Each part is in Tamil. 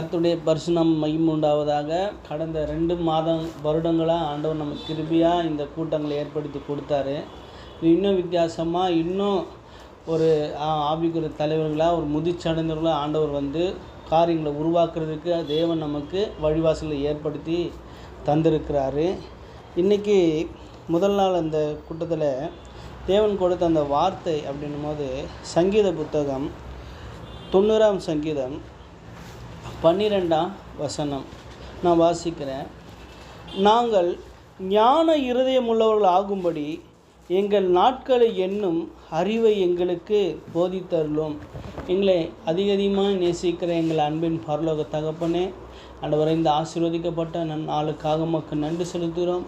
கர்த்தருடைய பரிசுத்தம் மகிமை உண்டாவதாக. கடந்த 2 வருடங்களாக ஆண்டவர் நமக்கு கிருபையாக இந்த கூட்டங்களை ஏற்படுத்தி கொடுத்தாரு. இன்னும் வித்தியாசமாக இன்னும் ஒரு ஆவிக்குரிய தலைவர்களாக ஒரு முதிர்ச்சடைந்தவர்களாக ஆண்டவர் வந்து காரியங்களை உருவாக்குறதுக்கு தேவன் நமக்கு வழிவாசலை ஏற்படுத்தி தந்திருக்கிறாரு. இன்றைக்கி முதல் நாள் அந்த கூட்டத்தில் தேவன் கொடுத்த அந்த வார்த்தை அப்படின்னும் போது சங்கீத புத்தகம் 90ஆம் சங்கீதம் 12ஆம் வசனம் நான் வாசிக்கிறேன். நாங்கள் ஞான இருதயம் உள்ளவர்கள் ஆகும்படி எங்கள் நாட்களை எண்ணும் அறிவை எங்களுக்கு போதித்தருளும். எங்களை அதிகமாக நேசிக்கிற எங்கள் அன்பின் பரலோக தகப்பனே, ஆண்டவரை இந்த ஆசீர்வதிக்கப்பட்ட நாளுக்காக மக்கள் நன்றி செலுத்துகிறோம்.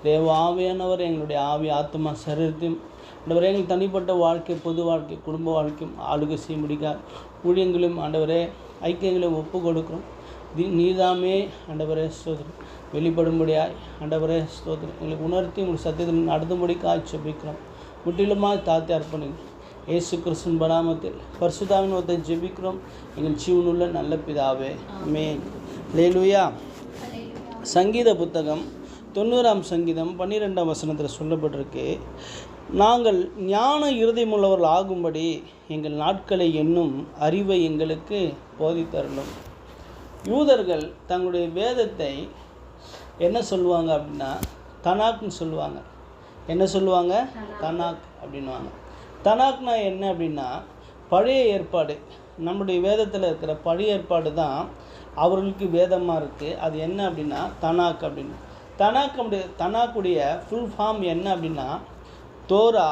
தேவ ஆவியானவர் எங்களுடைய ஆவி ஆத்மா சரீரத்தையும் ஆண்டவரே எங்கள் தனிப்பட்ட வாழ்க்கை, பொது வாழ்க்கை, குடும்ப வாழ்க்கையும் ஆளுகை செய்ய முடியாது ஊழியங்களும் ஆண்டவரே ஐக்கியங்களையும் ஒப்பு கொடுக்குறோம். நீதாமே ஆண்டவரே ஸ்தோத்திரம் வெளிப்படும்படியாய் ஆண்டவரே ஸ்தோத்திரம் எங்களுக்கு உணர்த்தி உங்கள் சத்தியத்தில் நடந்தும்படிக்காய் ஜெபிக்கிறோம். முற்றிலுமாக தாத்தி அர்ப்பணிக்கிறோம். இயேசு கிறிஸ்துவின் நாமத்தில் பரிசுத்தாவின் ஒருத்தை ஜெபிக்கிறோம் எங்கள் ஜீவனுள்ள நல்ல பிதாவே, ஆமென். அல்லேலூயா. சங்கீத புத்தகம் 90ஆம் சங்கீதம் 12ஆம் வசனத்தில் சொல்லப்பட்டிருக்கு, நாங்கள் ஞான இருதயமுள்ளவர்கள் ஆகும்படி எங்கள் நாட்களை எண்ணும் அறிவை எங்களுக்கு போதித்தருளும். யூதர்கள் தங்களுடைய வேதத்தை என்ன சொல்லுவாங்க அப்படின்னா தனாக்னு சொல்லுவாங்க. என்ன சொல்லுவாங்க? தனாக் அப்படின்வாங்க. தனாக்னா என்ன அப்படின்னா பழைய ஏற்பாடு. நம்முடைய வேதத்தில் இருக்கிற பழைய ஏற்பாடு தான் அவர்களுக்கு வேதமாக இருக்குது. அது என்ன அப்படின்னா தனாக் அப்படின்னு. தனாக்குடைய ஃபுல் ஃபார்ம் என்ன அப்படின்னா தோரா,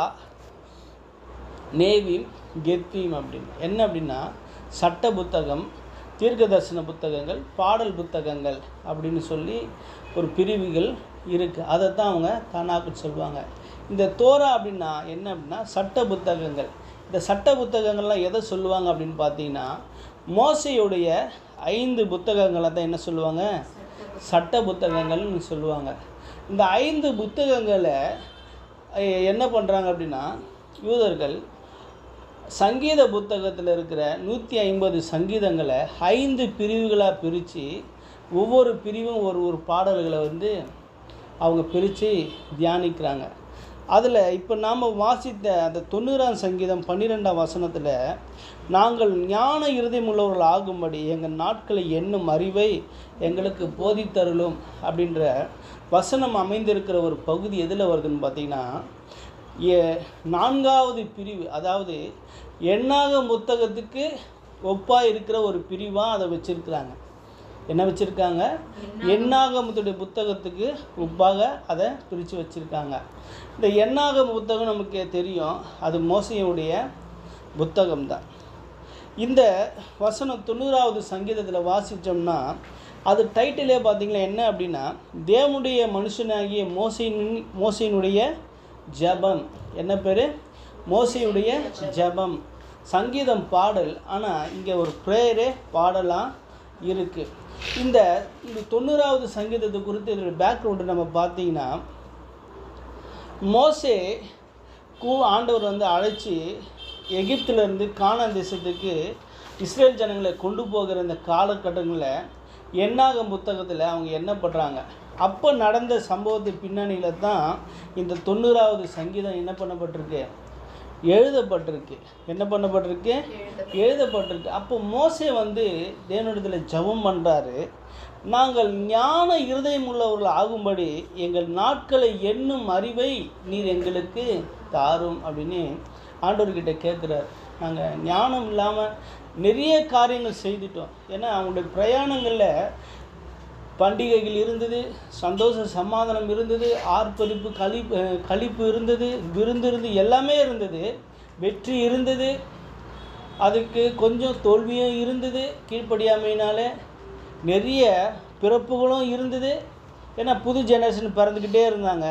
நேவிம், கெத்தீம் அப்படின்னு. என்ன அப்படின்னா சட்ட புத்தகம், தீர்க்க தரிசன புத்தகங்கள், பாடல் புத்தகங்கள் அப்படின்னு சொல்லி ஒரு பிரிவுகள் இருக்குது. அதை தான் அவங்க தனாக்குன்னு சொல்லுவாங்க. இந்த தோரா அப்படின்னா என்ன அப்படின்னா சட்ட புத்தகங்கள். இந்த சட்ட புத்தகங்கள்லாம் எதை சொல்லுவாங்க அப்படின்னு பார்த்தீங்கன்னா மோசையுடைய 5 புத்தகங்களை தான் என்ன சொல்லுவாங்க? சட்ட புத்தகங்கள்னு சொல்லுவாங்க. இந்த 5 புத்தகங்களை என்ன பண்ணுறாங்க அப்படின்னா யூதர்கள் சங்கீத புத்தகத்தில் இருக்கிற 150 சங்கீதங்களை 5 பிரிவுகளாக பிரித்து ஒவ்வொரு பிரிவும் ஒரு பாடல்களை வந்து அவங்க பிரித்து தியானிக்கிறாங்க. அதில் இப்போ நாம் வாசித்த அந்த 90ஆம் சங்கீதம் 12ஆம் வசனத்தில் நாங்கள் ஞான இருதயம் உள்ளவர்கள் ஆகும்படி எங்கள் நாட்களை எண்ணும் அறிவை எங்களுக்கு போதித்தருளும் அப்படின்ற வசனம் அமைந்திருக்கிற ஒரு பகுதி எதில் வருதுன்னு பார்த்திங்கன்னா 4வது பிரிவு, அதாவது எண்ணாகம புத்தகத்துக்கு ஒப்பாக இருக்கிற ஒரு பிரிவாக அதை வச்சுருக்கிறாங்க. என்ன வச்சுருக்காங்க? எண்ணாகமத்துடைய புத்தகத்துக்கு ஒப்பாக அதை பிரித்து வச்சுருக்காங்க. இந்த எண்ணாகம புத்தகம் நமக்கு தெரியும், அது மோசையுடைய புத்தகம்தான். இந்த வசனம் 90வது சங்கீதத்தில் வாசித்தோம்னா அது டைட்டிலே பார்த்திங்கன்னா என்ன அப்படின்னா தேவனுடைய மனுஷனாகிய மோசையினுடைய ஜெபம். என்ன பேர்? மோசையுடைய ஜெபம். சங்கீதம் பாடல், ஆனால் இங்கே ஒரு ப்ரேயரே பாடலாக இருக்குது. இந்த 90வது சங்கீதத்தை குறித்து இதோட பேக்ரவுண்டு நம்ம பார்த்தீங்கன்னா மோசே ஆண்டவர் வந்து அழைச்சி எகிப்திலேருந்து கானான் தேசத்துக்கு இஸ்ரேல் ஜனங்களை கொண்டு போகிற இந்த காலகட்டங்களில் எண்ணாகம புத்தகத்தில் அவங்க என்ன பண்ணுறாங்க, அப்போ நடந்த சம்பவத்தின் பின்னணியில் தான் இந்த 90வது சங்கீதம் என்ன பண்ணப்பட்டிருக்கு? எழுதப்பட்டிருக்கு. என்ன பண்ணப்பட்டிருக்கு? எழுதப்பட்டிருக்கு. அப்போ மோசே வந்து தேவனிடத்தில் ஜெபம் பண்ணுறாரு, நாங்கள் ஞான இருதயம் உள்ளவர்கள் ஆகும்படி எங்கள் நாட்களை எண்ணும் அறிவை நீர் எங்களுக்கு தாரும் அப்படின்னு ஆண்டவர்கிட்ட கேட்குறாரு. நாங்கள் ஞானம் இல்லாமல் நிறைய காரியங்கள் செய்துட்டோம். ஏன்னா அவங்களுடைய பிரயாணங்களில் பண்டிகைகள் இருந்தது, சந்தோஷ சமாதானம் இருந்தது, ஆர்ப்பரிப்பு களிப்பு இருந்தது, விருந்து இருந்தது, எல்லாமே இருந்தது, வெற்றி இருந்தது, அதுக்கு கொஞ்சம் தோல்வியும் இருந்தது, கீழ்ப்படியாமையினால நிறைய பிறப்புகளும் இருந்தது. ஏன்னா புது ஜெனரேஷன் பிறந்துக்கிட்டே இருந்தாங்க.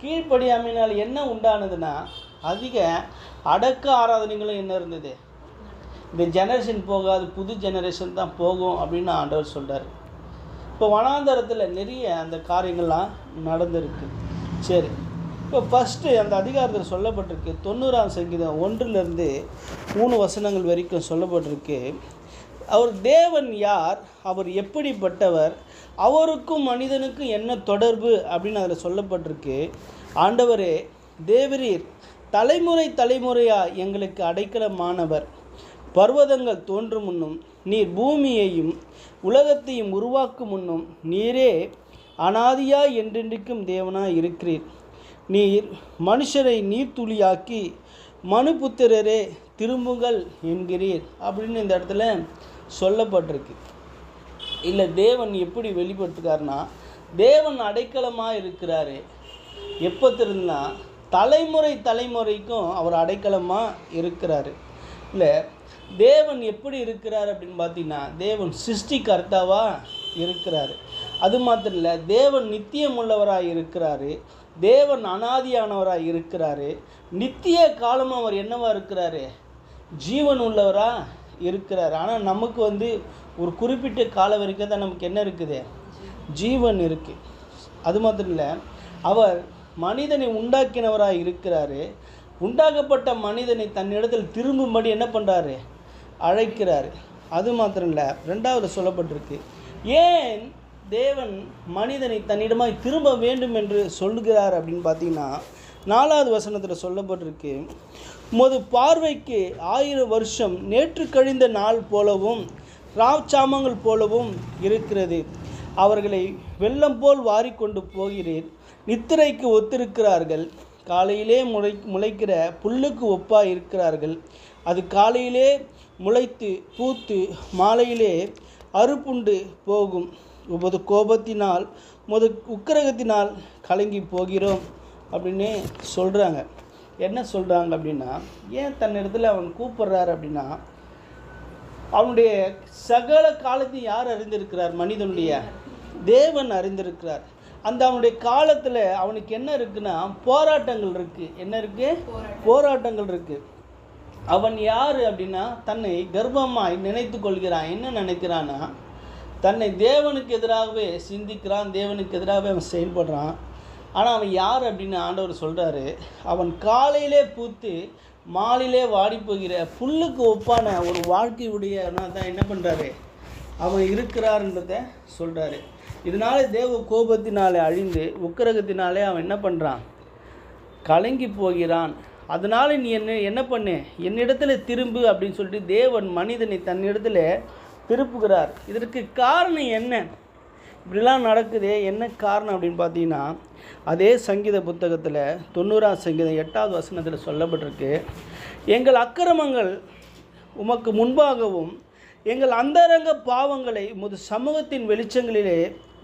கீழ்ப்படியாமையினால் என்ன உண்டானதுன்னா அதிக அடக்க ஆராதனைகளும் என்ன இருந்தது. இந்த ஜெனரேஷன் போகாது, புது ஜெனரேஷன் தான் போகும் அப்படின்னு ஆண்டவர் சொல்கிறார். இப்போ வனாந்தரத்தில் நிறைய அந்த காரியங்கள்லாம் நடந்திருக்கு. சரி, இப்போ ஃபஸ்ட்டு அந்த அதிகாரத்தில் சொல்லப்பட்டிருக்கு 90ஆம் சங்கீதம் 1 to 3 வசனங்கள் வரைக்கும் சொல்லப்பட்டிருக்கு. அவர் தேவன் யார், அவர் எப்படிப்பட்டவர், அவருக்கும் மனிதனுக்கும் என்ன தொடர்பு அப்படின்னு அதில் சொல்லப்பட்டிருக்கு. ஆண்டவரே, தேவரீர் தலைமுறை தலைமுறையாக எங்களுக்கு அடைக்கலமானவர். பர்வதங்கள் தோன்றும் முன்னும் நீர் பூமியையும் உலகத்தையும் உருவாக்கும் முன்னும் நீரே அனாதியாய் என்றென்றைக்கும் தேவனாய் இருக்கிறீர். நீர் மனுஷரை நீர்த்துளியாக்கி மனுபுத்திரரே திரும்புங்கள் என்கிறீர் அப்படின்னு இந்த இடத்துல சொல்லப்பட்டிருக்கு. இல்லை, தேவன் எப்படி வெளிப்பட்டுக்காருன்னா, தேவன் அடைக்கலமாக இருக்கிறாரு. எப்போ தெரியுதுன்னா, தலைமுறை தலைமுறைக்கும் அவர் அடைக்கலமாக இருக்கிறாரு. இல்லை, தேவன் எப்படி இருக்கிறார் அப்படின்னு பார்த்தீங்கன்னா, தேவன் சிருஷ்டிகர்த்தாவாக இருக்கிறாரு. அது மாத்திரம் இல்லை, தேவன் நித்தியம் உள்ளவராக இருக்கிறாரு. தேவன் அனாதியானவராக இருக்கிறாரு. நித்திய காலமாக அவர் என்னவாக இருக்கிறாரு, ஜீவன் உள்ளவராக இருக்கிறார். ஆனால் நமக்கு ஒரு குறிப்பிட்ட காலம் வரைக்கும் தான் நமக்கு என்ன இருக்குது, ஜீவன் இருக்குது. அது மாத்திரம் இல்லை, அவர் மனிதனை உண்டாக்கினவராக இருக்கிறாரு. உண்டாக்கப்பட்ட மனிதனை தன்னிடத்தில் திரும்பும்படி என்ன பண்ணுறாரு, அழைக்கிறாரு. அது மாத்திரம் இல்லை, ரெண்டாவது சொல்லப்பட்டிருக்கு, ஏன் தேவன் மனிதனை தன்னிடமாய் திரும்ப வேண்டும் என்று சொல்லுகிறார் அப்படின்னு பார்த்தீங்கன்னா, 4வது வசனத்தில் சொல்லப்பட்டிருக்கு, உமது பார்வைக்கு 1000 வருஷம் நேற்று கழிந்த நாள் போலவும் ராச்சாமங்கள் போலவும் இருக்கிறது. அவர்களை வெள்ளம் போல் வாரிக்கொண்டு போகிறீர். நித்திரைக்கு ஒத்திருக்கிறார்கள். காலையிலே முளைக்கிற புல்லுக்கு ஒப்பாக இருக்கிறார்கள். அது காலையிலே முளைத்து பூத்து மாலையிலே அறுப்புண்டு போகும். உமது கோபத்தினால் உமது உக்கிரகத்தினால் கலங்கி போகிறோம் அப்படின்னு சொல்கிறாங்க. என்ன சொல்கிறாங்க அப்படின்னா, ஏன் தன்னிடத்தில் அவன் கூப்பிட்றாரு அப்படின்னா, அவனுடைய சகல காலத்தையும் யார் அறிந்திருக்கிறார், மனிதனுடைய தேவன் அறிந்திருக்கிறார். அந்த அவனுடைய காலத்தில் அவனுக்கு என்ன இருக்குன்னா, போராட்டங்கள் இருக்குது. என்ன இருக்குது, போராட்டங்கள் இருக்குது. அவன் யார் அப்படின்னா, தன்னை கர்ப்பமாய் நினைத்து கொள்கிறான். என்ன நினைக்கிறான்னா, தன்னை தேவனுக்கு எதிராகவே சிந்திக்கிறான், தேவனுக்கு எதிராகவே அவன் செயல்படுறான். ஆனால் அவன் யார் அப்படின்னு ஆண்டவர் சொல்கிறாரு, அவன் காலையிலே பூத்து மாலையிலே வாடி போகிற புல்லுக்கு ஒப்பான ஒரு வாழ்க்கையுடையனா தான் என்ன பண்ணுறாரு, அவன் இருக்கிறார்ன்றதை சொல்கிறாரு. இதனால தேவ கோபத்தினாலே அழிந்து உக்கிரகத்தினாலே அவன் என்ன பண்ணுறான், கலங்கி போகிறான். அதனால் நீ என்ன பண்ணு, என்னிடத்துல திரும்பு அப்படின்னு சொல்லிட்டு தேவன் மனிதனை தன்னிடத்தில் திருப்புகிறார். இதற்கு காரணம் என்ன, இப்படிலாம் நடக்குது, என்ன காரணம் அப்படின்னு பார்த்தீங்கன்னா, அதே சங்கீத புத்தகத்தில் 90ஆம் சங்கீதம் 8வது வசனத்தில் சொல்லப்பட்டிருக்கு, எங்கள் அக்கிரமங்கள் உமக்கு முன்பாகவும் எங்கள் அந்தரங்க பாவங்களை உமது சமூகத்தின்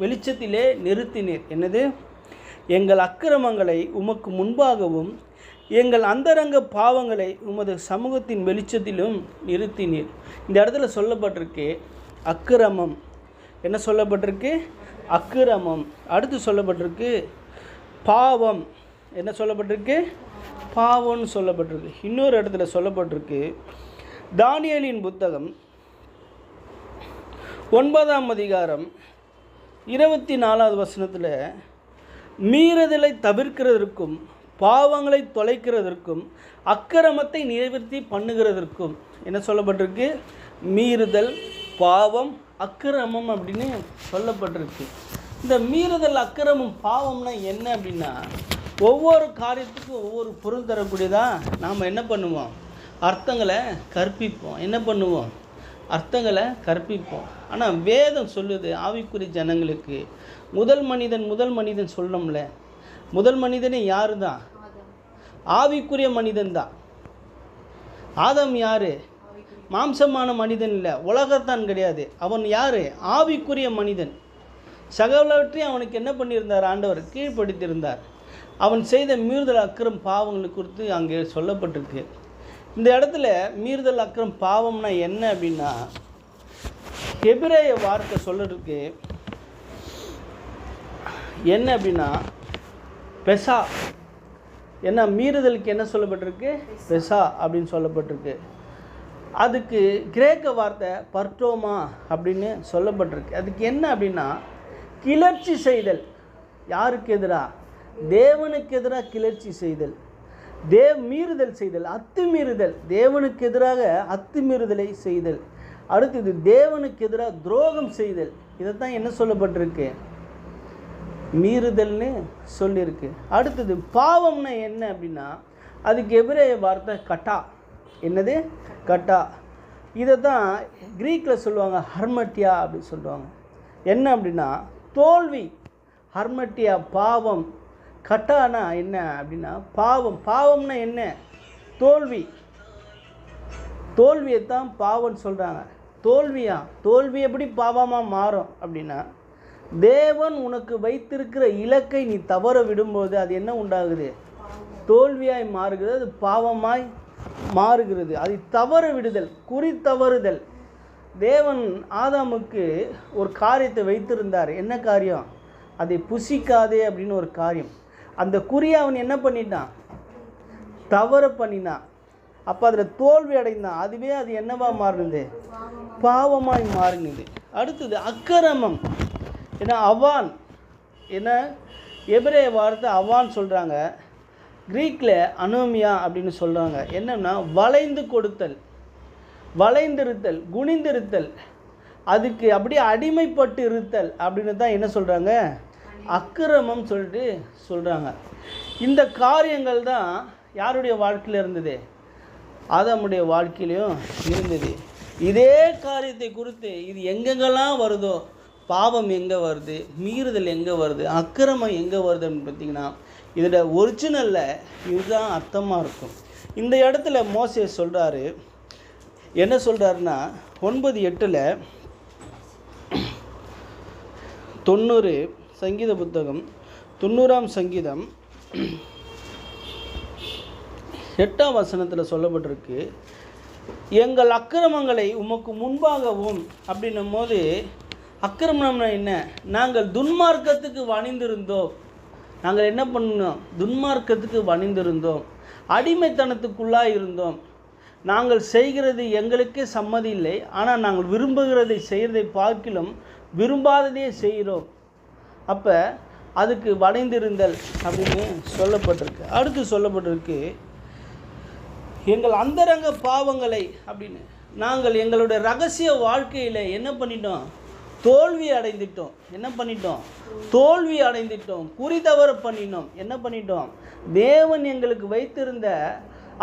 வெளிச்சத்திலே நிறுத்தினீர். என்னது, எங்கள் அக்கிரமங்களை உமக்கு முன்பாகவும் எங்கள் அந்தரங்க பாவங்களை உமது சமூகத்தின் வெளிச்சத்திலும் நிறுத்தினீர். இந்த இடத்துல சொல்லப்பட்டிருக்கு அக்கிரமம். என்ன சொல்லப்பட்டிருக்கு, அக்கிரமம். அடுத்து சொல்லப்பட்டிருக்கு பாவம். என்ன சொல்லப்பட்டிருக்கு, பாவம்னு சொல்லப்பட்டிருக்கு. இன்னொரு இடத்துல சொல்லப்பட்டிருக்கு, தானியேலின் புத்தகம் 9ஆம் அதிகாரம் 24வது வசனத்தில், மீறுதலை தவிர்க்கிறதற்கும் பாவங்களை தொலைக்கிறதற்கும் அக்கிரமத்தை நிவர்த்தி பண்ணுகிறதற்கும் என்ன சொல்லப்பட்டிருக்கு, மீறுதல், பாவம், அக்கிரமம் அப்படின்னு சொல்லப்பட்டிருக்கு. இந்த மீறுதல், அக்கிரமம், பாவம்னா என்ன அப்படின்னா, ஒவ்வொரு காரியத்துக்கும் ஒவ்வொரு பொருள் தரக்கூடியதாக நாம் என்ன பண்ணுவோம், அர்த்தங்களை கற்பிப்போம். என்ன பண்ணுவோம், அர்த்தங்களை கற்பிப்போம். ஆனால் வேதம் சொல்லுது ஆவிக்குரிய ஜனங்களுக்கு, முதல் மனிதன் சொல்லணும்ல, முதல் மனிதனே யார் தான், ஆவிக்குரிய மனிதன் தான். ஆதாம் யார், மாம்சமான மனிதன் இல்லை, உலகத்தான் கிடையாது. அவன் யார், ஆவிக்குரிய மனிதன். சகலவற்றையும் அவனுக்கு என்ன பண்ணியிருந்தார், ஆண்டவர் கீழ்ப்படுத்தியிருந்தார். அவன் செய்த மீறுதல் அக்கிரம் பாவங்களை குறித்து அங்கே சொல்லப்பட்டிருக்கு. இந்த இடத்துல மீறுதல் அக்கிரம் பாவம்னா என்ன அப்படின்னா, எபிரேய வார்த்தை சொல்லிருக்கு என்ன அப்படின்னா, பெசா. என்ன, மீறுதலுக்கு என்ன சொல்லப்பட்டிருக்கு, பெசா அப்படின்னு சொல்லப்பட்டிருக்கு. அதுக்கு கிரேக்க வார்த்தை பர்டோமா அப்படின்னு சொல்லப்பட்டிருக்கு. அதுக்கு என்ன அப்படின்னா, கிளர்ச்சி செய்தல். யாருக்கு எதிராக, தேவனுக்கு எதிராக கிளர்ச்சி செய்தல், மீறுதல் செய்தல், அத்துமீறுதல், தேவனுக்கு எதிராக அத்துமீறுதலை செய்தல். அடுத்தது தேவனுக்கு எதிராக துரோகம் செய்தல். இதைத்தான் என்ன சொல்லப்பட்டிருக்கு? மீறுதல்னு சொல்லியிருக்கு. அடுத்தது பாவம்னா என்ன அப்படின்னா அதுக்கு எபிரேய வார்த்தை கட்டா. என்னது? கட்டா. இதை தான் கிரீக்கில் சொல்லுவாங்க ஹர்மட்டியா அப்படின்னு சொல்லுவாங்க. என்ன அப்படின்னா தோல்வி. ஹர்மட்டியா பாவம். கட்டானா என்ன அப்படின்னா பாவம். பாவம்னா என்ன? தோல்வி. தோல்வியைத்தான் பாவம்னு சொல்கிறாங்க. தோல்வியா? தோல்வி எப்படி பாவமாக மாறும் அப்படின்னா தேவன் உனக்கு வைத்திருக்கிற இலக்கை நீ தவற விடும்போது அது என்ன உண்டாகுது? தோல்வியாய் மாறுகிறது, அது பாவமாய் மாறுகிறது. அதை தவற விடுதல், குறி தவறுதல். தேவன் ஆதாமுக்கு ஒரு காரியத்தை வைத்திருந்தார். என்ன காரியம்? அதை புசிக்காதே அப்படின்னு ஒரு காரியம். அந்த குறியை அவன் என்ன பண்ணிட்டான்? தவற பண்ணினான். அப்போ அதில் தோல்வி அடைந்தான். அதுவே அது என்னவா மாறினது? பாவமாய் மாறினது. அடுத்தது அக்கிரமம். ஏன்னா அவான், என்ன எபிரேய வார்த்தை அவான் சொல்கிறாங்க, கிரீக்கில் அனோமியா அப்படின்னு சொல்கிறாங்க. என்னன்னா வளைந்து கொடுத்தல், வளைந்திருத்தல், குனிந்திருத்தல், அதுக்கு அப்படியே அடிமைப்பட்டு இருத்தல் அப்படின்னு தான் என்ன சொல்கிறாங்க? அக்கிரமம் சொல்லிட்டு சொல்கிறாங்க. இந்த காரியங்கள் தான் யாருடைய வாழ்க்கையில் இருந்தது? ஆதாமுடைய வாழ்க்கையிலையும் இருந்தது. இதே காரியத்தை குறித்து இது எங்கெங்கெல்லாம் வருதோ, பாவம் எங்கே வருது, மீறுதல் எங்கே வருது, அக்கிரமம் எங்கே வருது அப்படின்னு பார்த்திங்கன்னா இதோட ஒரிஜினலில் இதுதான் அர்த்தமாக இருக்கும். இந்த இடத்துல மோசே சொல்கிறாரு, என்ன சொல்கிறாருன்னா 9:8 90 சங்கீத புத்தகம் 90ஆம் சங்கீதம் 8ஆம் வசனத்தில் சொல்லப்பட்டிருக்கு, எங்கள் அக்கிரமங்களை உமக்கு முன்பாகவும் அப்படின்னும் போது அக்கிரமம்னா என்ன? நாங்கள் துன்மார்க்கத்துக்கு வணிந்திருந்தோம். நாங்கள் என்ன பண்ணோம்? துன்மார்க்கத்துக்கு வணிந்திருந்தோம், அடிமைத்தனத்துக்குள்ளாக இருந்தோம். நாங்கள் செய்கிறது எங்களுக்கே சம்மதி இல்லை, ஆனால் நாங்கள் விரும்புகிறதை செய்கிறதை பார்க்கிலும் விரும்பாததே செய்கிறோம். அப்போ அதுக்கு வளைந்திருந்தல் அப்படின்னு சொல்லப்பட்டிருக்கு. அடுத்து சொல்லப்பட்டிருக்கு, எங்கள் அந்தரங்க பாவங்களை அப்படின்னு நாங்கள் எங்களுடைய ரகசிய வாழ்க்கையில் என்ன பண்ணிட்டோம்? தோல்வி அடைந்துட்டோம். என்ன பண்ணிட்டோம்? தோல்வி அடைந்துட்டோம். குறி தவற பண்ணினோம். என்ன பண்ணிட்டோம்? தேவன் எங்களுக்கு வைத்திருந்த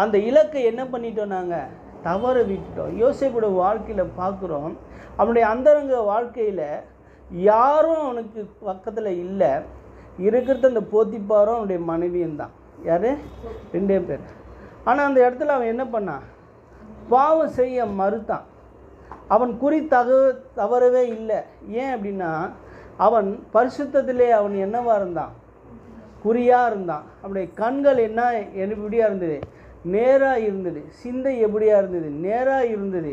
அந்த இலக்கை என்ன பண்ணிட்டோம்? நாங்கள் தவற விட்டுட்டோம். யோசேப்போட வாழ்க்கையில் பார்க்குறோம், அவனுடைய அந்தரங்க வாழ்க்கையில் யாரும் அவனுக்கு பக்கத்தில் இல்லை. இருக்கிறது அந்த போத்திப்பாரும் அவனுடைய மனைவியும் தான். யார்? 2 பேர். ஆனால் அந்த இடத்துல அவன் என்ன பண்ணான்? பாவம் செய்ய மறுத்தான். அவன் குறி தவறவே இல்லை. ஏன் அப்படின்னா அவன் பரிசுத்தத்திலே அவன் என்னவாக இருந்தான்? குறியாக இருந்தான். அவனுடைய கண்கள் எப்படியாக இருந்தது? நேராக இருந்தது. சிந்தை எப்படியாக இருந்தது? நேராக இருந்தது.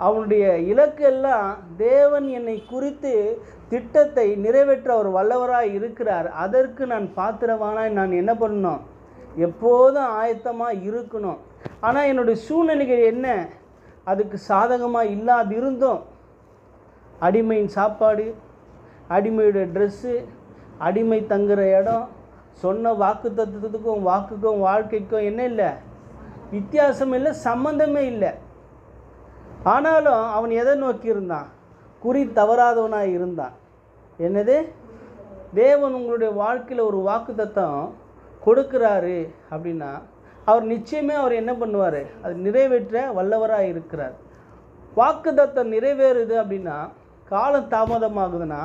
அவனுடைய இலக்கெல்லாம் தேவன் என்னை குறித்து திட்டத்தை நிறைவேற்ற அவர் வல்லவராக இருக்கிறார், அதற்கு நான் பாத்திரவானாய் நான் என்ன பண்ணணும்? எப்போதும் ஆயத்தமாக இருக்கணும். ஆனால் என்னுடைய சூழ்நிலைகள் என்ன? அதுக்கு சாதகமாக இல்லாது இருந்தோம். அடிமையின் சாப்பாடு, அடிமையுடைய ட்ரெஸ்ஸு, அடிமை தங்குற இடம், சொன்ன வாக்கு தத்துவத்துக்கும் வாக்குக்கும் வாழ்க்கைக்கும் என்ன இல்லை? வித்தியாசம் இல்லை, சம்பந்தமே இல்லை. ஆனாலும் அவன் எதை நோக்கி இருந்தான்? குறி தவறாதவனாக இருந்தான். என்னது? தேவன் உங்களுடைய வாழ்க்கையில் ஒரு வாக்கு தத்துவம் கொடுக்குறாரு அப்படின்னா அவர் நிச்சயமே அவர் என்ன பண்ணுவார்? அது நிறைவேற்ற வல்லவராக இருக்கிறார். வாக்கு தத்துவம் நிறைவேறுது அப்படின்னா காலம் தாமதமாகுதுன்னா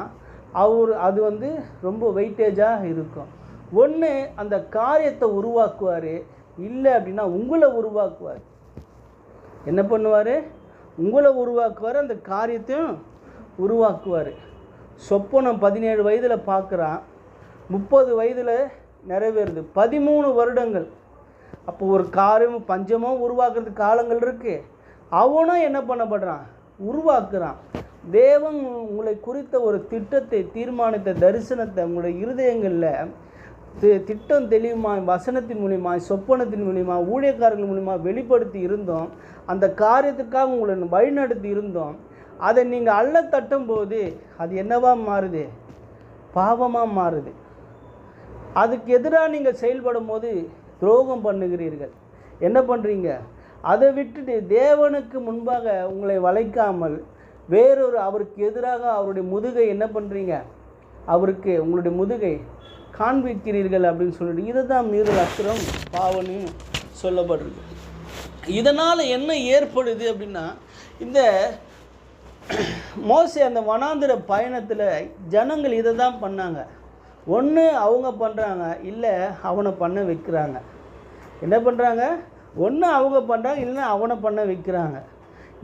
அது ரொம்ப வெயிட்டேஜாக இருக்கும். ஒன்று அந்த காரியத்தை உருவாக்குவார், இல்லை அப்படின்னா உங்களை உருவாக்குவார். என்ன பண்ணுவார்? உங்களை உருவாக்குவார், அந்த காரியத்தையும் உருவாக்குவார். சொப்பனம் 17 வயதில் பார்க்குறான், 30 வயதில் நிறைவேறுது. 13 வருடங்கள். அப்போ ஒரு காரியம் பஞ்சமோ உருவாக்குறதுக்கு காலங்கள் இருக்குது. அவனும் என்ன பண்ணப்படுறான்? உருவாக்குறான். தேவன் உங்களை குறித்த ஒரு திட்டத்தை தீர்மானித்த தரிசனத்தை உங்களுடைய இருதயங்களில் திட்டம் தெளிவுமாய் வசனத்தின் மூலியமாக சொப்பனத்தின் மூலியமாக ஊழியக்காரர்கள் மூலியமாக வெளிப்படுத்தி இருந்தோம். அந்த காரியத்துக்காக உங்களை வழிநடத்தி இருந்தோம். அதை நீங்கள் அள்ள தட்டும் போது அது என்னவாக மாறுது? பாவமாக மாறுது. அதுக்கு எதிராக நீங்கள் செயல்படும் போது துரோகம் பண்ணுகிறீர்கள். என்ன பண்ணுறீங்க? அதை விட்டுட்டு தேவனுக்கு முன்பாக உங்களை வளைக்காமல் வேறொரு அவருக்கு எதிராக அவருடைய முதுகை என்ன பண்ணுறீங்க, அவருக்கு உங்களுடைய முதுகை காண்பிக்கிறீர்கள் அப்படின்னு சொல்லிட்டு இதை தான் மீறுதல் அக்கிரம் பாவன்னு சொல்லப்படுறது. இதனால் என்ன ஏற்படுது அப்படின்னா, இந்த மோசே அந்த வனாந்திர பயணத்தில் ஜனங்கள் இதை தான் பண்ணாங்க. ஒன்று அவங்க பண்ணுறாங்க, இல்லை அவனை பண்ண வைக்கிறாங்க. என்ன பண்ணுறாங்க? ஒன்று அவங்க பண்ணுறாங்க, இல்லைன்னா அவனை பண்ண வைக்கிறாங்க.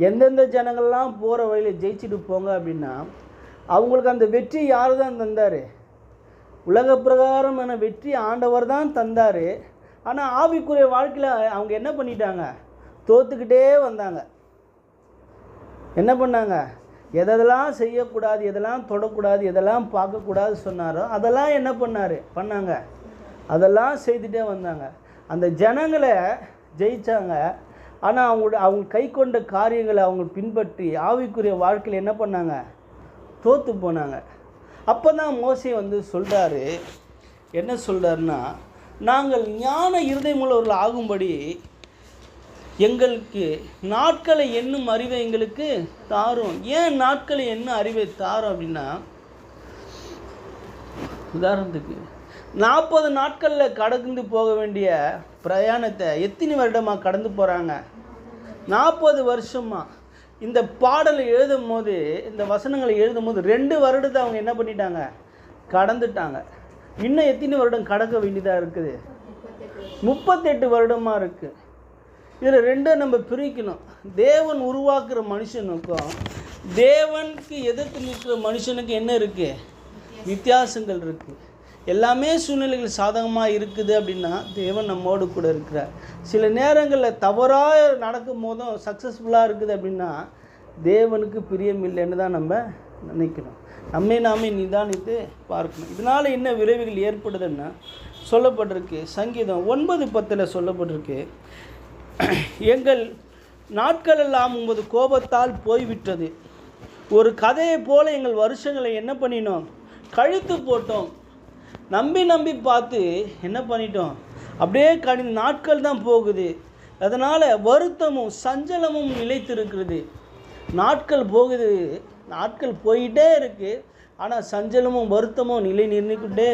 எந்தெந்த ஜனங்கள்லாம் போகிற வழியில் ஜெயிச்சுட்டு போங்க அப்படின்னா அவங்களுக்கு அந்த வெற்றி யார் தான் தந்தார்? உலக பிரகாரமான வெற்றி ஆண்டவர் தான் தந்தார். ஆனால் ஆவிக்குரிய வாழ்க்கையில் அவங்க என்ன பண்ணிட்டாங்க? தோற்றுக்கிட்டே வந்தாங்க. என்ன பண்ணாங்க? எதெல்லாம் செய்யக்கூடாது, எதெல்லாம் தொடக்கூடாது, எதெல்லாம் பார்க்கக்கூடாது சொன்னாரோ அதெல்லாம் என்ன பண்ணாங்க, அதெல்லாம் செய்துகிட்டே வந்தாங்க. அந்த ஜனங்களை ஜெயித்தாங்க. ஆனால் அவங்க கை கொண்ட காரியங்களை அவங்க பின்பற்றி ஆவிக்குரிய வாழ்க்கையில் என்ன பண்ணாங்க? தோற்று போனாங்க. அப்போ தான் மோசே சொல்கிறாரு, என்ன சொல்கிறாருன்னா, நாங்கள் ஞான இருதயமுள்ளவர்கள் ஆகும்படி எங்களுக்கு நாட்களை எண்ணும் அறிவை எங்களுக்கு தாரும். ஏன் நாட்களை எண்ணும் அறிவை தாரும் அப்படின்னா, உதாரணத்துக்கு 40 நாட்களில் கடந்து போக வேண்டிய பிரயாணத்தை எத்தனை வருடமாக கடந்து போகிறாங்க? 40 வருஷமாக. இந்த பாடலை எழுதும் போது, இந்த வசனங்களை எழுதும் போது 2 வருடத்தை அவங்க என்ன பண்ணிட்டாங்க? கடந்துட்டாங்க. இன்னும் எத்தனை வருடம் கடக்க வேண்டியதாக இருக்குது? 38 வருடமாக இருக்குது. இதில் 2 நம்ம பிரிக்கணும். தேவன் உருவாக்குற மனுஷனுக்கும் தேவனுக்கு எதிர்த்து நிற்கிற மனுஷனுக்கு என்ன இருக்குது? வித்தியாசங்கள் இருக்குது. எல்லாமே சூழ்நிலைகள் சாதகமாக இருக்குது அப்படின்னா தேவன் நம்மோடு கூட இருக்கிறார். சில நேரங்களில் தவறாக நடக்கும் போதும் சக்ஸஸ்ஃபுல்லாக இருக்குது அப்படின்னா தேவனுக்கு பிரியமில்லைன்னு தான் நம்ம நினைக்கணும். நாமே நிதானித்து பார்க்கணும். இதனால் என்ன விளைவுகள் ஏற்படுதுன்னா சொல்லப்பட்டிருக்கு. சங்கீதம் 9:10 சொல்லப்பட்டிருக்கு, எங்கள் நாட்கள் எல்லாம் உமது கோபத்தால் போய்விட்டது. ஒரு கதையை போல எங்கள் வருஷங்களை என்ன பண்ணினோம்? கழித்து போட்டோம். நம்பி பார்த்து என்ன பண்ணிட்டோம்? அப்படியே நாட்கள் தான் போகுது. அதனால் வருத்தமும் சஞ்சலமும் நிலைத்திருக்கிறது. நாட்கள் போகுது, நாட்கள் போயிட்டே இருக்குது. ஆனால் சஞ்சலமும் வருத்தமும் நிலை நிர்ணயிக்கிட்டே.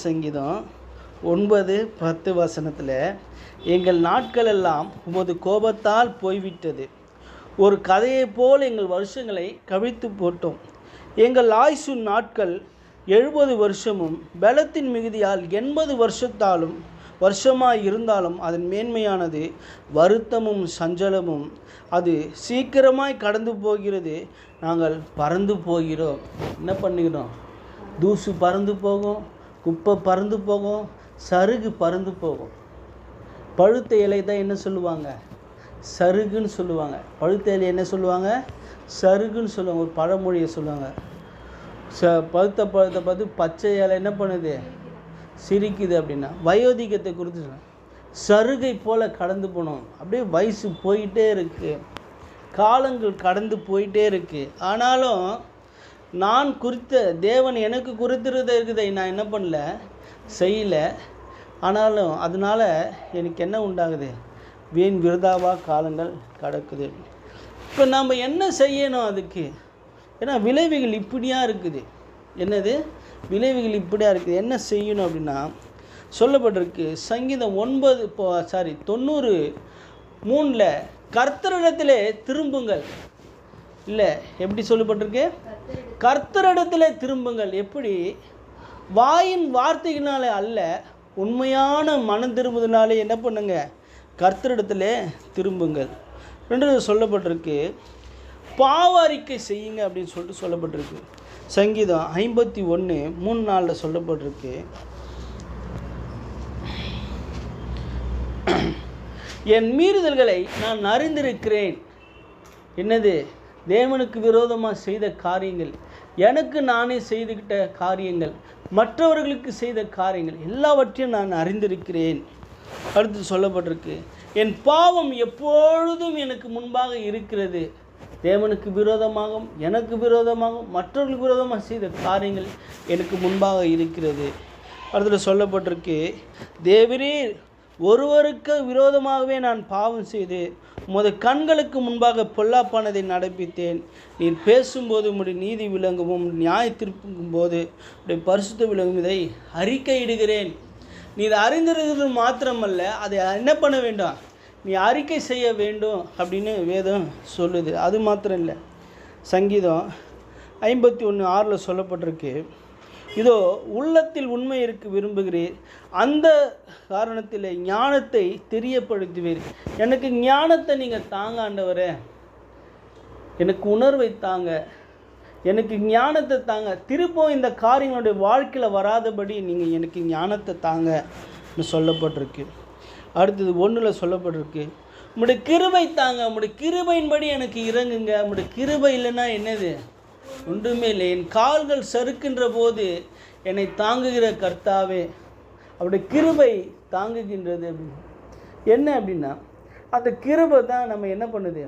சங்கீதம் 9:10 எங்கள் நாட்கள் எல்லாம் உமது கோபத்தால் போய்விட்டது. ஒரு கதையை போல் எங்கள் வருஷங்களை கவிழ்த்து போட்டோம். எங்கள் ஆயுசு நாட்கள் 70 வருஷமும் பலத்தின் மிகுதியால் 80 வருஷமாய் இருந்தாலும் அதன் மேன்மையானது வருத்தமும் சஞ்சலமும். அது சீக்கிரமாய் கடந்து போகிறது. நாங்கள் பறந்து போகிறோம். என்ன பண்ணுகிறோம்? தூசு பறந்து போகும், குப்பை பறந்து போகும், சருகு பறந்து போகும். பழுத்த இலை தான் என்ன சொல்லுவாங்க? சருகுன்னு சொல்லுவாங்க. பழுத்த இலை என்ன சொல்லுவாங்க? சருகுன்னு சொல்லுவாங்க. ஒரு பழமொழியை சொல்லுவாங்க. பழுத்த பழத்தை பார்த்து பச்சை இலை என்ன பண்ணுது? சிரிக்குது அப்படின்னா வயோதிகத்தை குறித்து சருகை போல் கடந்து போனோம். அப்படியே வயசு போயிட்டே இருக்குது, காலங்கள் கடந்து போயிட்டே இருக்குது. ஆனாலும் நான் குறித்த தேவன் எனக்கு குறித்திருந்த இருக்குதை நான் என்ன பண்ணல, செய்யலை. ஆனாலும் அதனால் எனக்கு என்ன உண்டாகுது? வீண் விருதாவாக காலங்கள் கடக்குது. இப்போ நம்ம என்ன செய்யணும் அதுக்கு? ஏன்னா விளைவுகள் இப்படியாக இருக்குது. என்னது விளைவுகள் இப்படியாக இருக்குது? என்ன செய்யணும் அப்படின்னா சொல்லப்பட்டிருக்கு. சங்கீதம் 90:3 கர்த்தரிடத்திலே திரும்புங்கள். இல்லை, எப்படி சொல்லப்பட்டிருக்கு? கர்த்தரிடத்திலே திரும்புங்கள். எப்படி? வாயின் வார்த்தையினாலே அல்ல, உண்மையான மனம் திரும்புதனாலே என்ன பண்ணுங்க? கர்த்தரிடத்திலே திரும்புங்கள். 2 சொல்லப்பட்டிருக்கு, பாவ அறிக்கை செய்யுங்க அப்படின்னு சொல்லிட்டு சொல்லப்பட்டிருக்கு. சங்கீதம் 51:3-4 சொல்லப்பட்டிருக்கு, என் மீறுதல்களை நான் அறிந்திருக்கிறேன். என்னது? தேவனுக்கு விரோதமாக செய்த காரியங்கள், எனக்கு நானே செய்துக்கிட்ட காரியங்கள், மற்றவர்களுக்கு செய்த காரியங்கள் எல்லாவற்றையும் நான் அறிந்திருக்கிறேன். அடுத்து சொல்லப்பட்டிருக்கு, என் பாவம் எப்பொழுதும் எனக்கு முன்பாக இருக்கிறது. தேவனுக்கு விரோதமாகவும் எனக்கு விரோதமாகவும் மற்றவர்களுக்கு விரோதமாக செய்த காரியங்கள் எனக்கு முன்பாக இருக்கிறது. அதில் சொல்லப்பட்டிருக்கு, தேவரீர் ஒருவருக்கு விரோதமாகவே நான் பாவம் செய்து உமது கண்களுக்கு முன்பாக பொல்லாப்பானதை நடப்பித்தேன். நீர் பேசும்போது உம்முடைய நீதி விளங்கவும் நியாய தீர்ப்புக்கும் போது உடைய பரிசுத்த விளங்கும் இதை அறிக்கையிடுகிறேன். நீ இதை அறிந்திருக்கிறது மாத்திரமல்ல, அதை என்ன பண்ண வேண்டாம், நீ அறிக்கை செய்ய வேண்டும் அப்படின்னு வேதம் சொல்லுது. அது மாத்திரம் இல்லை, சங்கீதம் 51:6 சொல்லப்பட்டிருக்கு, இதோ உள்ளத்தில் உண்மை இருக்க விரும்புகிறீர், அந்த காரணத்தில் ஞானத்தை தெரியப்படுத்துவீர். எனக்கு ஞானத்தை நீங்கள் தாங்க ஆண்டவரே, எனக்கு உணர்வை தாங்க, எனக்கு ஞானத்தை தாங்க, திருப்பம் இந்த காரியங்களுடைய வாழ்க்கையில் வராதபடி நீங்கள் எனக்கு ஞானத்தை தாங்கன்னு சொல்லப்பட்டிருக்கு. அடுத்தது 1 சொல்லப்பட்டிருக்கு, உம்முடைய கிருபை தாங்க, உம்முடைய கிருபையின்படி எனக்கு இறங்குங்க. உம்முடைய கிருபை இல்லைன்னா என்னது, ஒன்றுமே இல்லை. என் கால்கள் சறுக்கின்ற போது என்னை தாங்குகிற கர்த்தாவே, அவருடைய கிருபை தாங்குகின்றது. அப்படின்னு என்ன அப்படின்னா, அந்த கிருபை தான் நம்ம என்ன பண்ணுது,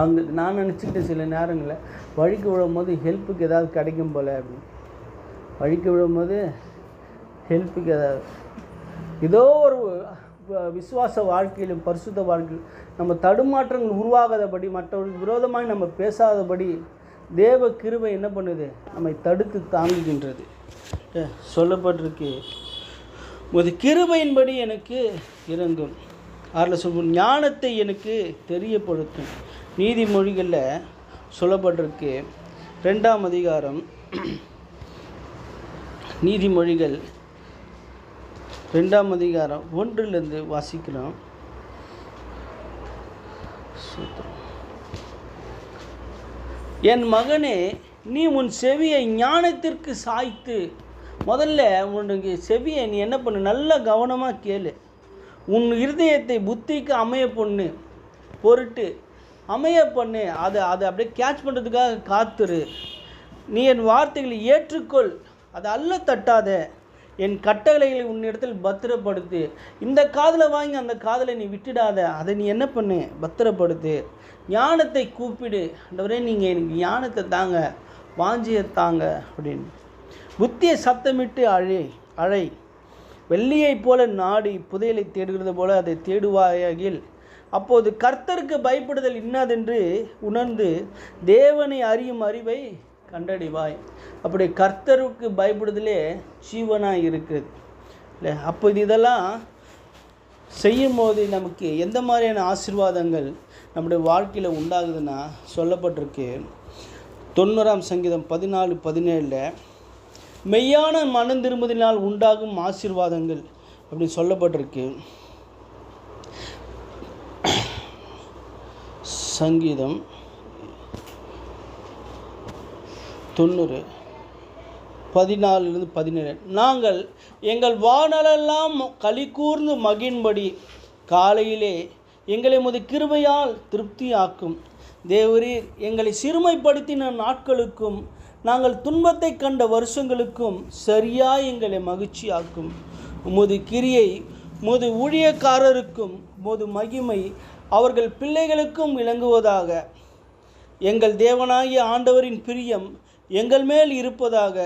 அங்கே நான் நினச்சிக்கிட்டு சில நேரங்களில் வழிக்கு விழும்போது ஹெல்ப்புக்கு ஏதாவது கிடைக்கும் போல் அப்படின்னு, வழிக்கு விழும்போது ஹெல்ப்புக்கு ஏதாவது ஏதோ ஒரு விசுவாச வாழ்க்கையிலும் பரிசுத்த வாழ்க்கையிலும் நம்ம தடுமாற்றங்கள் உருவாகாதபடி, மற்றவர்களுக்கு விரோதமாக நம்ம பேசாதபடி தேவ கிருபை என்ன பண்ணுது, நம்மை தடுத்து தாங்குகின்றது. சொல்லப்பட்டிருக்கு, ஒரு கிருபையின்படி எனக்கு இறங்கும். 6 சொல்லும், ஞானத்தை எனக்கு தெரியப்படுத்தும். நீதிமொழிகளில் சொல்லப்பட்டிருக்கு, 2ஆம் அதிகாரம், நீதிமொழிகள் 2ஆம் அதிகாரம் 1 வாசிக்கிறோம். என் மகனே, நீ உன் செவியை ஞானத்திற்கு சாய்த்து, முதல்ல உனக்கு செவியை நீ என்ன பண்ணு, நல்ல கவனமாக கேளு. உன் இருதயத்தை புத்திக்கு அமைய பொண்ணு பொருட்டு அமைய பண்ணு, அதை அப்படியே கேட்ச் பண்ணுறதுக்காக காத்துரு. நீ என் வார்த்தைகளை ஏற்றுக்கொள், அதை அல்ல தட்டாத. என் கட்டளைகளை உன்னிடத்தில் பத்திரப்படுத்து. இந்த காதில் வாங்கி அந்த காதலை நீ விட்டுடாத, அதை நீ என்ன பண்ணு, பத்திரப்படுத்து. ஞானத்தை கூப்பிடு, ஆண்டவரே நீங்கள் எனக்கு ஞானத்தை தாங்க, வாஞ்சியை தாங்க அப்படின்னு. புத்தியை சத்தமிட்டு அழை. வெள்ளியை போல நாடி புதையலை தேடுகிறது போல அதை தேடுவாயில், அப்போது கர்த்தருக்கு பயப்படுதல் இன்னாதென்று உணர்ந்து தேவனை அறியும் அறிவை கண்டடிவாய். அப்படி கர்த்தருக்கு பயப்படுதலே ஜீவனாக இருக்குது இல்லை. அப்போ இதெல்லாம் செய்யும் போது நமக்கு எந்த மாதிரியான ஆசீர்வாதங்கள் நம்முடைய வாழ்க்கையில் உண்டாகுதுன்னா, சொல்லப்பட்டிருக்கு 90ஆம் சங்கீதம் 14:17 மெய்யான மனம் திரும்புதலினால் உண்டாகும் ஆசீர்வாதங்கள் அப்படின்னு சொல்லப்பட்டிருக்கு. சங்கீதம் 90 14-17 நாங்கள் எங்கள் வானலெல்லாம் களி கூர்ந்து மகிழ்படி காலையிலே எங்களை உமது கிருபையால் திருப்தியாக்கும். தேவரீர் எங்களை சிறுமைப்படுத்தின நாட்களுக்கும் நாங்கள் துன்பத்தை கண்ட வருஷங்களுக்கும் சரியாய் எங்களை மகிழ்ச்சியாக்கும். உமது கிரியை உமது ஊழியக்காரருக்கும் உமது மகிமை அவர்கள் பிள்ளைகளுக்கும் விளங்குவதாக. எங்கள் தேவனாகிய ஆண்டவரின் பிரியம் எங்கள் மேல் இருப்பதாக.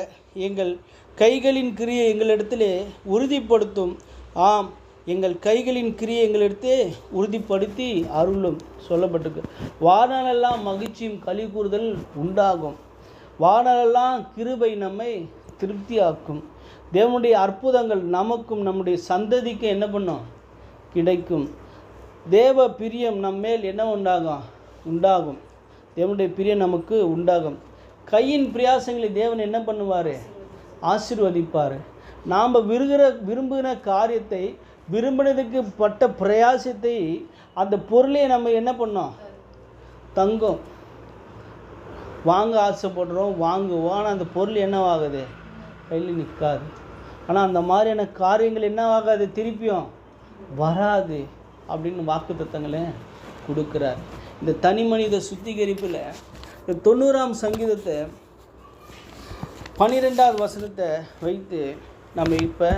எங்கள் கைகளின் கிரியை எங்களிடத்திலே உறுதிப்படுத்தும். ஆம், எங்கள் கைகளின் கிரியை எங்களிடத்தே உறுதிப்படுத்தி அருளும் சொல்லப்பட்டிருக்கு. வானலெல்லாம் மகிழ்ச்சியும் களி கூறுதல் உண்டாகும். வானலெல்லாம் கிருபை நம்மை திருப்தியாக்கும். தேவனுடைய அற்புதங்கள் நமக்கும் நம்முடைய சந்ததிக்கு என்ன பண்ணும், கிடைக்கும். தேவ பிரியம் நம்மேல் என்ன உண்டாகும். தேவனுடைய பிரியம் நமக்கு உண்டாகும். கையின் பிரயாசங்களை தேவன் என்ன பண்ணுவார், ஆசீர்வதிப்பார். நாம் விரும்புகிற காரியத்தை, விரும்பினதுக்கு பட்ட பிரயாசத்தை, அந்த பொருளை நம்ம என்ன பண்ணோம், தங்கும். வாங்க ஆசைப்படுறோம், வாங்குவோம். ஆனால் அந்த பொருள் என்னவாகுது, கையில் நிற்காது. ஆனால் அந்த மாதிரியான காரியங்கள் என்னவாகாது, திருப்பியும் வராது அப்படின்னு வாக்குத்தத்தங்களை கொடுக்குறார். இந்த தனி மனித சுத்திகரிப்பில் இந்த 90ஆம் சங்கீதத்தை 12வது வசனத்தை வைத்து நம்ம இப்போ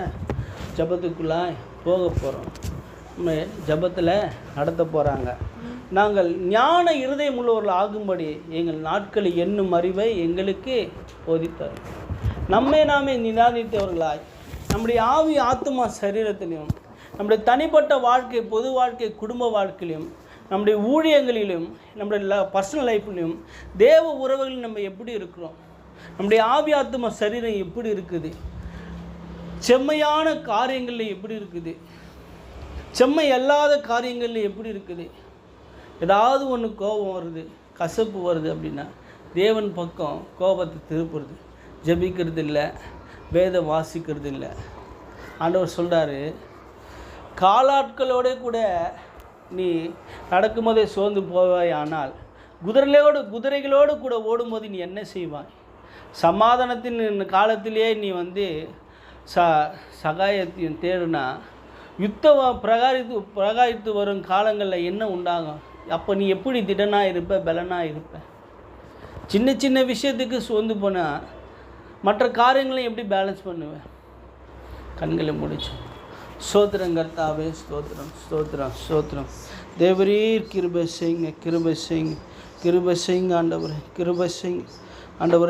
ஜபத்துக்குள்ளாய் போக போகிறோம். நம்ம ஜபத்தில் நடத்த போகிறாங்க. நாங்கள் ஞான இருதயம் உள்ளவர்கள் ஆகும்படி எங்கள் நாட்களை எண்ணும் அறிவை எங்களுக்கு போதித்தார். நாமே நிதானித்தவர்களாய் நம்முடைய ஆவி ஆத்மா சரீரத்திலையும் நம்முடைய தனிப்பட்ட வாழ்க்கை, பொது வாழ்க்கை, குடும்ப வாழ்க்கையிலும், நம்முடைய ஊழியங்களிலும், நம்முடைய பர்சனல் லைஃப்லையும், தேவ உறவுகளில் நம்ம எப்படி இருக்கிறோம், நம்முடைய ஆவி ஆத்மா சரீரம் எப்படி இருக்குது, செம்மையான காரியங்களில் எப்படி இருக்குது, செம்மை அல்லாத காரியங்களில் எப்படி இருக்குது. ஏதாவது ஒன்று கோபம் வருது, கசப்பு வருது அப்படின்னா தேவன் பக்கம் கோபத்தை திருப்புறது, ஜெபிக்கிறது இல்லை, வேதம் வாசிக்கிறது இல்லை. ஆண்டவர் சொல்கிறாரு, காலாட்களோட கூட நீ நடக்கும்போதே சோர்ந்து போவாய், ஆனால் குதிரைகளோடு கூட ஓடும்போது நீ என்ன செய்வாய்? சமாதானத்தின் காலத்திலே நீ சகாயத்தையும் தேடுனா பிரகாரித்து வரும் காலங்களில் என்ன உண்டாகும்? அப்போ நீ எப்படி திடனாக இருப்ப, பலனாக இருப்ப? சின்ன சின்ன விஷயத்துக்கு சோர்ந்து போனால் மற்ற காரியங்களையும் எப்படி பேலன்ஸ் பண்ணுவேன்? கண்களை முடிச்சு ஸ்தோத்திரம் கர்த்தாவே, ஸ்தோத்திரம் ஸ்தோத்திரம் ஸ்தோத்திரம். தேவரீர் கிருபை செய்யுங்க, கிருபை செய்யுங்க, கிருபை செய்யுங்க ஆண்டவரே, கிருபை செய்யுங்க ஆண்டவரே.